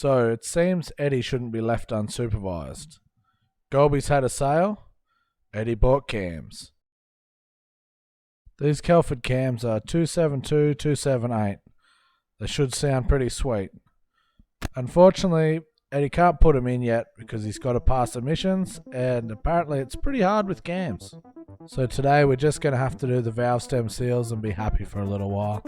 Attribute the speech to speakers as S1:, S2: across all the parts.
S1: So it seems Eddy shouldn't be left unsupervised. Golby's had a sale. Eddy bought cams. These Kelford cams are 272, 278. They should sound pretty sweet. Unfortunately, Eddy can't put them in yet because he's got to pass emissions, and apparently it's pretty hard with cams. So today we're just going to have to do the valve stem seals and be happy for a little while.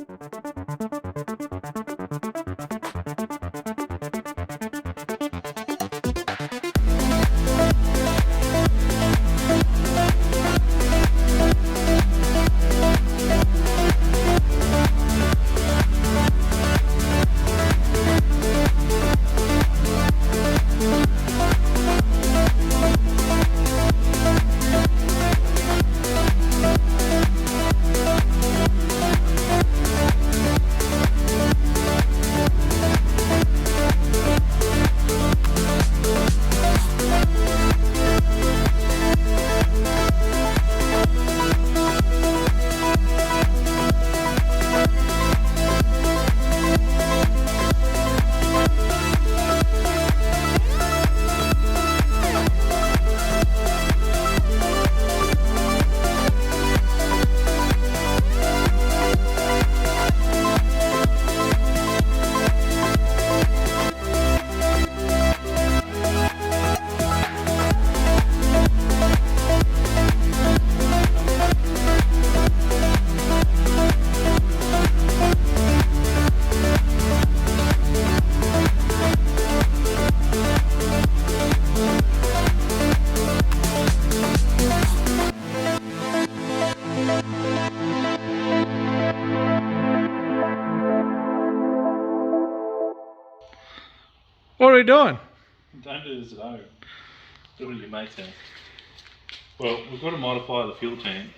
S1: What are we doing?
S2: Don't do this at home. Do what your mates have. Well, we've got to modify the fuel tank